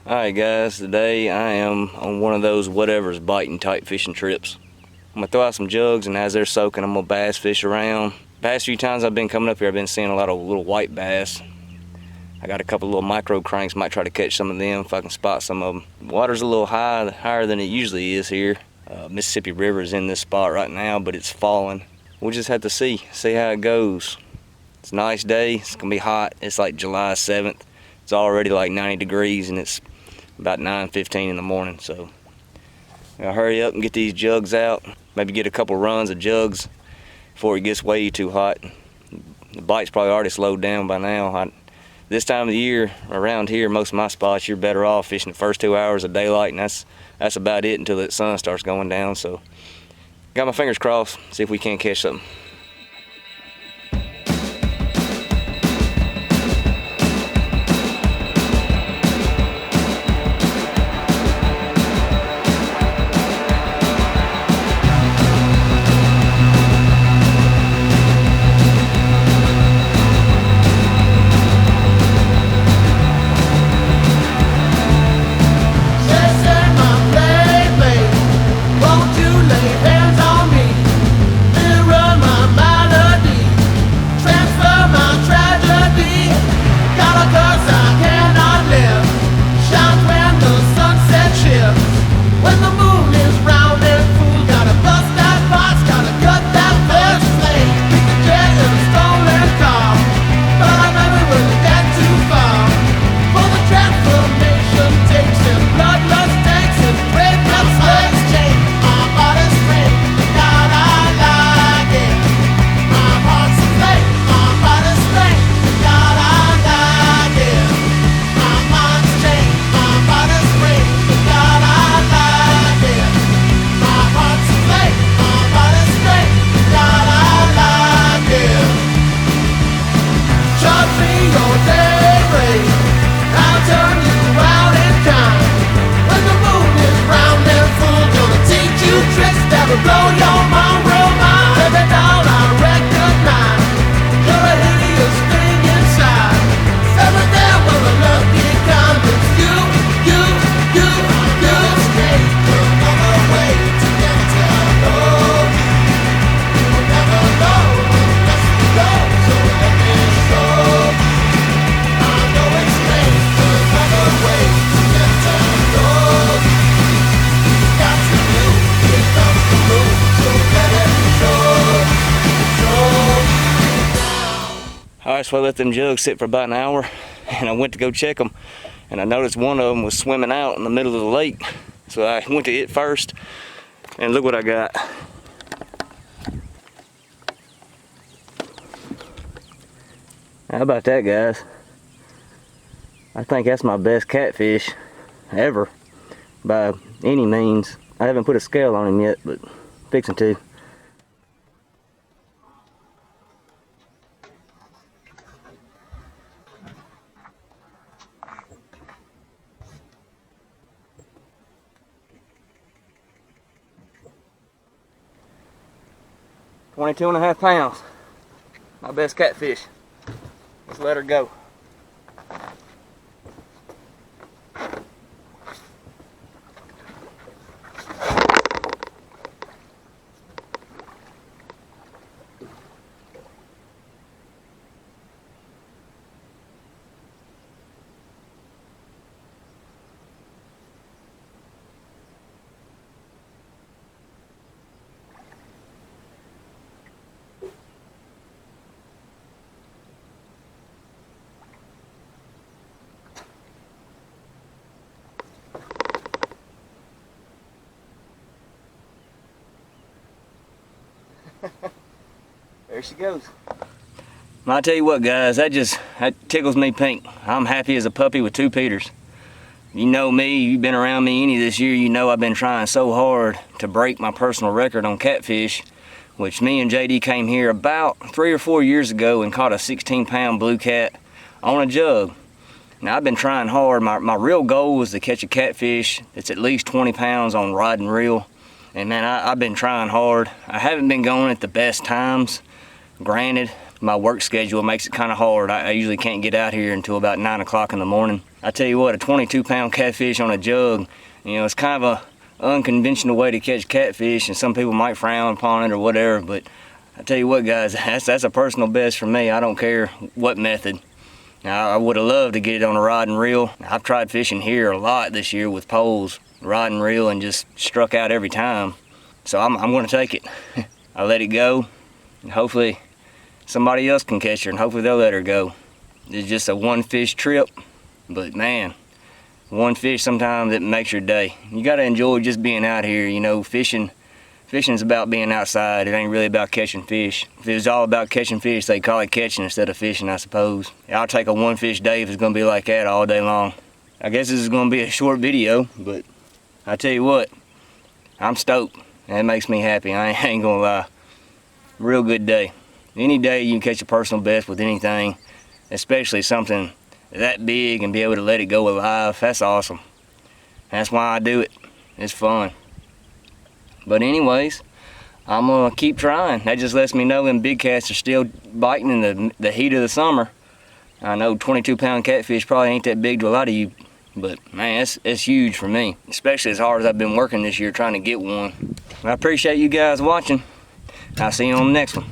Alright guys, today I am on one of those whatever's biting type fishing trips. I'm gonna throw out some jugs, and as they're soaking I'm gonna bass fish around. Past few times I've been coming up here, I've been seeing a lot of little white bass. I got a couple little micro cranks, might try to catch some of them if I can spot some of them. The water's a little higher than it usually is here. Mississippi River is in this spot right now, but it's falling. We'll just have to see how it goes. It's a nice day, it's gonna be hot. It's like July 7th. It's already like 90 degrees and it's about 9:15 in the morning, so I'll hurry up and get these jugs out. Maybe get a couple runs of jugs before it gets way too hot. The bite's probably already slowed down by now. This time of the year around here, most of my spots, you're better off fishing the first 2 hours of daylight, and that's about it until the sun starts going down. So got my fingers crossed, see if we can catch something. Alright, so I let them jugs sit for about an hour, and I went to go check them, and I noticed one of them was swimming out in the middle of the lake. So I went to it first, and look what I got. How about that, guys? I think that's my best catfish ever, by any means. I haven't put a scale on him yet, but fixing to. $22.5 pounds. My best catfish. Let's let her go. There she goes. I'll tell you what, guys, that tickles me pink. I'm happy as a puppy with 2 Peters. You know me, you've been around me any this year, you know I've been trying so hard to break my personal record on catfish, which me and JD came here about 3 or 4 years ago and caught a 16-pound blue cat on a jug. Now I've been trying hard. My real goal was to catch a catfish that's at least 20 pounds on rod and reel. And man, I've been trying hard. I haven't been going at the best times. Granted, my work schedule makes it kind of hard. I usually can't get out here until about 9 o'clock in the morning. I tell you what, a 22-pound catfish on a jug, you know, it's kind of a unconventional way to catch catfish, and some people might frown upon it or whatever, but I tell you what, guys, that's a personal best for me. I don't care what method. Now, I would have loved to get it on a rod and reel. I've tried fishing here a lot this year with poles, rod and reel, and just struck out every time. So I'm going to take it. I let it go, and hopefully somebody else can catch her, and hopefully they'll let her go. It's just a one-fish trip, but man, one fish sometimes it makes your day. You got to enjoy just being out here. You know, fishing's about being outside. It ain't really about catching fish. If it was all about catching fish, they'd call it catching instead of fishing, I suppose. I'll take a one-fish day if it's going to be like that all day long. I guess this is going to be a short video, but I tell you what, I'm stoked. That makes me happy. I ain't going to lie. Real good day. Any day you can catch a personal best with anything, especially something that big, and be able to let it go alive. That's awesome. That's why I do it. It's fun. But anyways, I'm gonna keep trying. That just lets me know them big cats are still biting in the heat of the summer. I know 22-pound catfish probably ain't that big to a lot of you, but man, it's huge for me, especially as hard as I've been working this year trying to get one. I appreciate you guys watching. I'll see you on the next one.